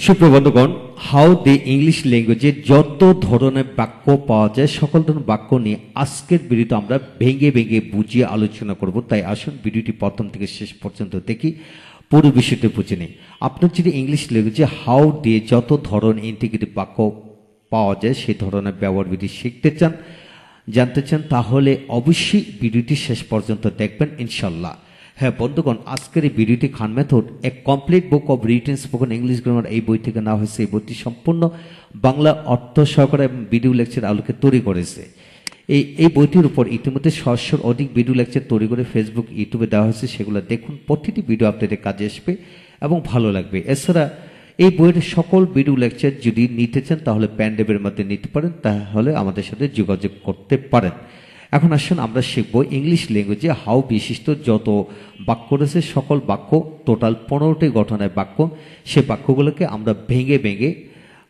সুপ্রবন্ধগণ, how the English ল্যাঙ্গুয়েজে যত ধরনের বাক্য পাওয়া যায় সকল ধরনের বাক্য নিয়ে আজকের ভিডিওতে আমরা ভেঙে ভেঙে বুঝিয়ে আলোচনা করব। তাই আসুন ভিডিওটি প্রথম থেকে শেষ পর্যন্ত দেখি, পুরো বিষয়টি বুঝে নিই। আপনার যদি ইংলিশ ল্যাঙ্গুয়েজে হাউ দিয়ে যত ধরনের ইন্টিগ্রেটিভ বাক্য পাওয়া যায় সেই ধরনের ব্যবহার বিধি শিখতে চান, জানতে চান, তাহলে অবশ্যই ভিডিওটি শেষ পর্যন্ত দেখবেন ইনশাল্লাহ। হ্যাঁ বন্ধুগণ, আজকের এই ভিডিওটি খান মেথড এ complete book of written spoken English grammar এই বই থেকে নেওয়া হয়েছে। এই বইটি সম্পূর্ণ বাংলা অর্থ সহকারে ভিডিও লেকচার আলোকে তৈরি করেছে। এই বইটির উপর ইতিমধ্যে 600 অধিক ভিডিও লেকচার তৈরি করে ফেসবুক ইউটিউবে দেওয়া হয়েছে। সেগুলো দেখুন, প্রতিটি ভিডিও আপনাদের কাজে আসবে এবং ভালো লাগবে। এছাড়া এই বইয়ের সকল ভিডিও লেকচার যদি নিতে চান তাহলে প্যান্ডেবের মধ্যে নিতে পারেন, তাহলে আমাদের সাথে যোগাযোগ করতে পারেন। এখন আসুন আমরা শিখব ইংলিশ ল্যাঙ্গুয়েজে হাউ বিশিষ্ট যত বাক্য রয়েছে সকল বাক্য, টোটাল 15টি গঠনের বাক্য। সে বাক্যগুলোকে আমরা ভেঙে ভেঙে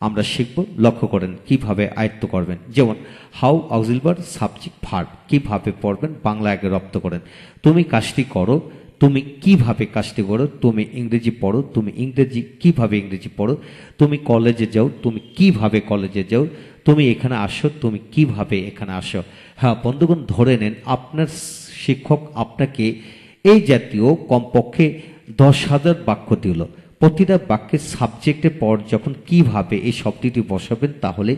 আমরা শিখব। লক্ষ্য করেন কিভাবে আয়ত্ত করবেন। যেমন how auxiliary verb subject verb কিভাবে পড়বেন, বাংলা আগে রপ্ত করেন। তুমি কাজটি করো, তুমি কিভাবে কাজটি করো। তুমি ইংরেজি পড়ো, তুমি ইংরেজি কিভাবে ইংরেজি পড়ো। তুমি কলেজে যাও, তুমি কিভাবে কলেজে যাও। তুমি এখানে আসো, তুমি কিভাবে এখানে আসো। হ্যাঁ বন্ধুগণ, ধরে নেন আপনার শিক্ষক আপনাকে এই জাতীয় কমপক্ষে 10,000 বাক্য দিল। প্রতিটা বাক্যের সাবজেক্টের পর যখন কিভাবে এই শব্দটি বসাবেন তাহলে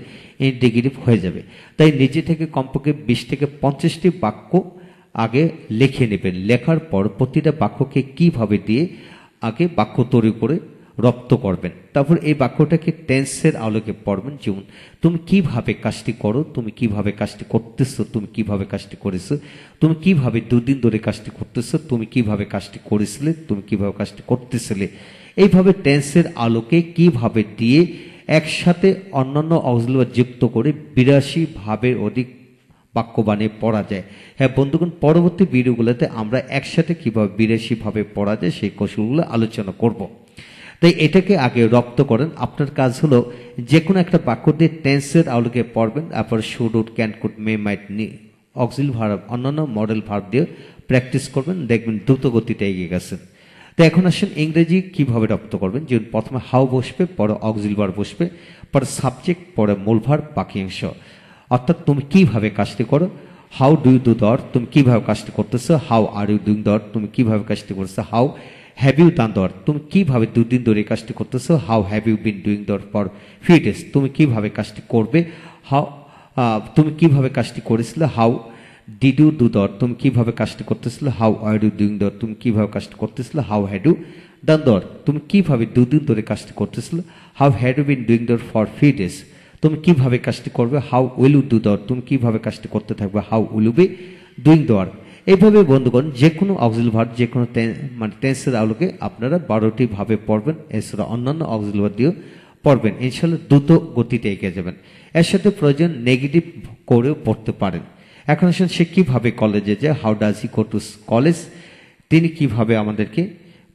ইন্টিগ্রেটিভ হয়ে যাবে। তাই নিজে থেকে কমপক্ষে 20 থেকে 50টি বাক্য আগে লিখে নেবেন। লেখার পর প্রতিটা বাক্যকে কিভাবে দিয়ে আগে বাক্য তৈরি করে রপ্ত করবেন। তারপর এই বাক্যটাকে টেন্সের আলোকে পড়বেন। যেমন তুমি কিভাবে কাজটি করো, তুমি কিভাবে কাজটি করতেছো, তুমি কিভাবে কাজটি করেছো, তুমি কিভাবে 2 দিন ধরে কাজটি করতেছো, তুমি কিভাবে কাজটি করেছিলে, তুমি কিভাবে কাজটি করতেছিলে। এইভাবে টেন্সের আলোকে কিভাবে দিয়ে একসাথে অন্যান্য অক্সিলারি যুক্ত করে 82 ভাবের অধিক বাক্য বানিয়ে পড়া যায়। হ্যাঁ বন্ধুগণ, পরবর্তী ভিডিওগুলোতে আমরা একসাথে কিভাবে 82 ভাবে পড়া যায় সেই কৌশলগুলো আলোচনা করব। তাই এটাকে আগে রপ্ত করেন। আপনার কাজ হলো যে কোনো একটা বাক্য দিয়ে টেন্সের আলোকে পড়বেন। তারপর should, would, can, could, may, might, auxiliary verb, অন্যান্য মডেল ভার্ব দিয়ে প্র্যাকটিস করবেন, দেখবেন দ্রুত গতিতে এগিয়ে গেছেন। তো এখন আসেন ইংরেজি কিভাবে রপ্ত করবেন। যেমন প্রথমে হাউ বসবে, পরে অক্সিলারি ভার্ব বসবে, পরে সাবজেক্ট, পরে মূল ভার্ব, বাকি অংশ। অর্থাৎ তুমি কিভাবে কাজটি করো। হাউ ডু ইউ ডু দর, তুমি কিভাবে কাজটি করতেছো। How are you doing that, তুমি কিভাবে কাজটি করছো। How have you done that, তুমি কিভাবে 2 দিন ধরে কাজটি করতেছো। How have you been doing that for few days, তুমি কিভাবে কাজটি করবে। হাউ তুমি কিভাবে কাজটি করেছিলে। হাউ ডিড ইউ ডু দর, তুমি কিভাবে কাজটি করতেছিলে। How are you doing that, তুমি কিভাবে কাজটি করতেছিলে। How had you done that, তুমি কিভাবে 2 দিন ধরে কাজটি করতেছিলে। How had you been doing that for few days, তুমি কিভাবে কাজটি করবে। হাউ উইল ইউ ডু দর, তুমি কিভাবে কাজটি করতে থাকবে। How will you be doing that. এইভাবে বন্ধুগণ যে কোনো অক্সিলারি ভার্ব, যে কোনো টেন্সের আলোকে আপনারা 12টি ভাবে পড়বেন। এছাড়া অন্যান্য অক্সিলারি ভার্ব দিয়েও পড়বেন। ইনশাআল্লাহ দ্রুত গতিতে এগিয়ে যাবেন। এর সাথে প্রয়োজন নেগেটিভ করেও পড়তে পারেন। এখন আসলে সে কিভাবে কলেজে যায়। How does he go to college, তিনি কিভাবে আমাদেরকে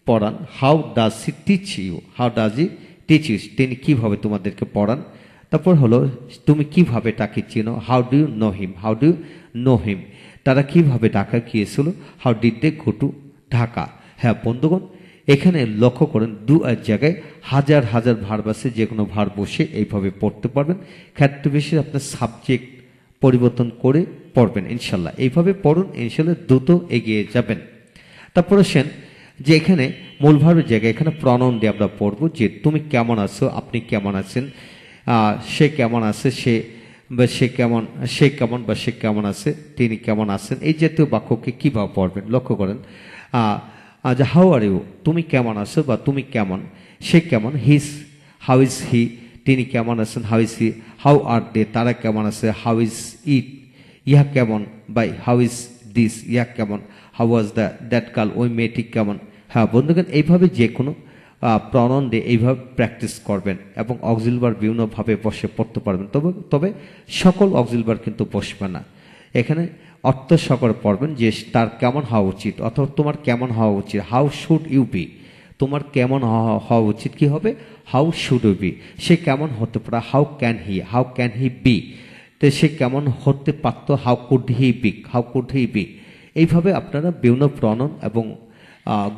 পড়ান। How does he teach you, how does he teach you, তিনি কিভাবে তোমাদেরকে পড়ান। তারপর হলো তুমি কিভাবে তাকে চিনো। How do you know him, how do you know him, তারা কিভাবে ঢাকা গিয়েছিল। How did they go to Dhaka. হ্যাঁ বন্ধুগণ, এখানে লক্ষ্য করেন 2 জায়গায় হাজার হাজার ভার্ব আছে, যে কোনো ভার্ব বসে এইভাবে পড়তে পারবেন। ক্ষেত্র বিশেষে আপনার সাবজেক্ট পরিবর্তন করে পড়বেন ইনশাল্লাহ। এইভাবে পড়ুন, ইনশাল্লাহ দ্রুত এগিয়ে যাবেন। তারপর আসেন যে এখানে মূল ভার্বের জায়গায় এখানে প্রনাউন দিয়ে আমরা পড়বো। যে তুমি কেমন আছো, আপনি কেমন আছেন, সে কেমন আছে, সে কেমন, সে কেমন বা সে কেমন আছে, তিনি কেমন আছেন। এই জাতীয় বাক্যকে কিভাবে পড়বেন লক্ষ্য করেন। হাউ আর ইউ, তুমি কেমন আছো বা তুমি কেমন। সে কেমন, হিস, হাউ ইজ হি, তিনি কেমন আছেন। How is he, how are they, তারা কেমন আছে। হাউ ইজ ইট, ইহা কেমন, বা হাউ ইজ দিস, ইহা কেমন। হাউ ওয়াজ দ্যাট গার্ল, ওই মেয়েটি কেমন। হ্যাঁ বন্ধুগণ, এইভাবে যে কোনো প্রনাউন দিয়ে এইভাবে প্র্যাকটিস করবেন এবং অক্সিলারি ভার্ব বিভিন্নভাবে বসে পড়তে পারবেন। তবে সকল অক্সিলারি ভার্ব কিন্তু বসবে না। এখানে অর্থ সহকারে পড়বেন যে তার কেমন হওয়া উচিত, অথবা তোমার কেমন হওয়া উচিত। হাউ শুড ইউ বি, তোমার কেমন হওয়া উচিত কি হবে। হাউ শুড ইউ বি, সে কেমন হতে পারে। হাউ ক্যান হি বি, তো সে কেমন হতে পারত। How could he be, how could he be. এইভাবে আপনারা বিভিন্ন প্রনাউন এবং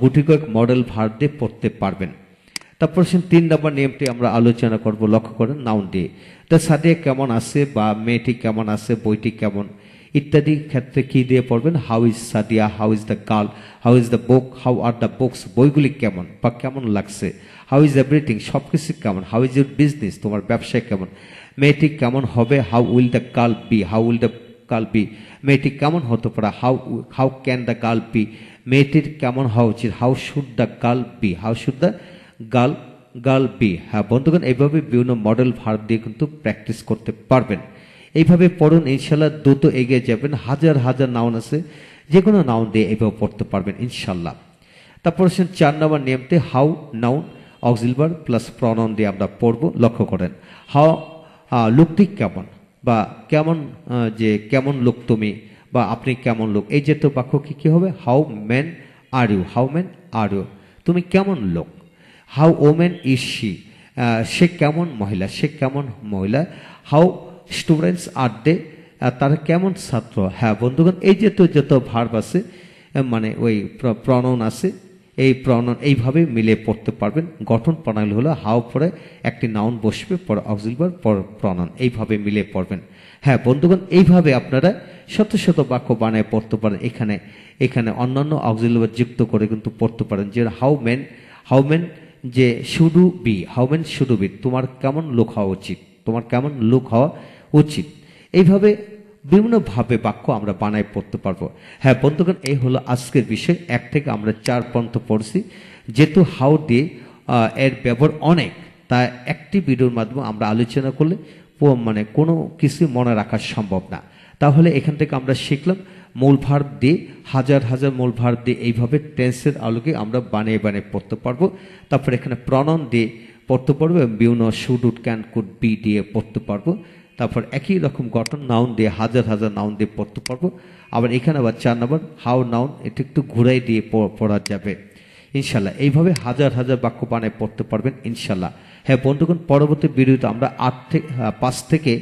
গুটি কয়েক মডেল ভার্ব দিয়ে পড়তে পারবেন। তারপর 3 নম্বর নিয়মটি আমরা আলোচনা করব, লক্ষ্য করেন নাউন দিয়ে। তা সাদিয়া কেমন আছে বা মেয়েটি কেমন আছে, বইটি কেমন ইত্যাদি ক্ষেত্রে কি দিয়ে পড়বেন? How is Sadia, how is the girl, how is the book, how are the books, বইগুলি কেমন বা কেমন লাগছে। হাউ ইজ এভরিথিং, সবকিছু কেমন। হাউ ইজ ইউর বিজনেস, তোমার ব্যবসায় কেমন। মেয়েটি কেমন হবে, how will the girl be, how will the girl be, মেয়েটি কেমন হতে পারে। How can the girl be, মেয়েটির কেমন হওয়া উচিত। How should the girl be, how should the girl be. হ্যাঁ বন্ধুগণ, এইভাবে বিভিন্ন মডেল ভার্ব দিয়ে কিন্তু প্র্যাকটিস করতে পারবেন। এইভাবে পড়ুন, ইনশাল্লাহ দ্রুত এগিয়ে যাবেন। হাজার হাজার নাউন আছে, যে কোনো নাউন দিয়ে এইভাবে পড়তে পারবেন ইনশাল্লাহ। তারপর 4 নম্বর নিয়মতে how noun auxiliary plus pronoun দিয়ে আমরা পড়ব, লক্ষ্য করেন। হাউ লোকটি কেমন বা কেমন, যে কেমন লোক তুমি বা আপনি কেমন লোক, এই জাতীয় বাক্য কি হবে? How man are you, how man are you, তুমি কেমন লোক। হাউ ওমেন ইজ শি, সে কেমন মহিলা, সে কেমন মহিলা। হাউ স্টুডেন্টস আর দে, তারা কেমন ছাত্র। হ্যাঁ বন্ধুগণ, এই যত ভার্ব আছে, মানে ওই প্রনাউন আছে, এই প্রনাউন এইভাবে মিলে পড়তে পারবেন। গঠন প্রণালী হলো হাউ পরে একটি নাউন বসবে, পরে অক্সিলারি, পরে প্রনাউন, এইভাবে মিলে পড়বেন। হ্যাঁ বন্ধুগণ, এইভাবে আপনারা শত বাক্য বানায় পড়তে পারেন। এখানে অন্যান্য অক্সিলারি যুক্ত করে কিন্তু পড়তে পারেন। যে হাউ মেন যে শুডু বি, হাউ মেন শুডু বি, তোমার কেমন লোক হওয়া উচিত, তোমার কেমন লোক হওয়া উচিত। এইভাবে বিভিন্নভাবে বাক্য আমরা বানায় পড়তে পারবো। হ্যাঁ বন্ধুগণ, এই হলো আজকের বিষয়। 1 থেকে আমরা 4 পর্যন্ত পড়ছি। যেহেতু হাউ দিয়ে এর ব্যবহার অনেক, তা একটি ভিডিওর মাধ্যমে আমরা আলোচনা করলে মানে কোনো কিছু মনে রাখা সম্ভব না। তাহলে এখান থেকে আমরা শিখলাম মূল ভার্ব দিয়ে, হাজার হাজার মূল ভার্ব দিয়ে এইভাবে টেন্সের আলোকে আমরা বানিয়ে পড়তে পারবো। তারপর এখানে প্রনাউন দিয়ে পড়তে পারবো, বিভিন্ন should, would, can, could, be দিয়ে পড়তে পারবো। তারপর একই রকম গঠন নাউন দিয়ে, হাজার হাজার নাউন দিয়ে পড়তে পারবো। আবার এখানে আবার 4 নম্বর হাউ নাউন, এটা একটু ঘুরাই দিয়ে পড়া যাবে ইনশাল্লাহ। এইভাবে হাজার হাজার বাক্য বানায় পড়তে পারবেন ইনশাল্লাহ। হ্যাঁ বন্ধুগণ, পরবর্তী ভিডিওতে আমরা 5 থেকে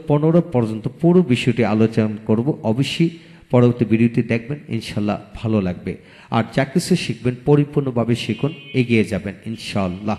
15 পর্যন্ত পুরো বিষয়টি আলোচনা করব। অবশ্যই পরবর্তী ভিডিওটি দেখবেন, ইনশাল্লাহ ভালো লাগবে। আর যা কিছু শিখবেন পরিপূর্ণভাবে শিখুন, এগিয়ে যাবেন ইনশাল্লাহ।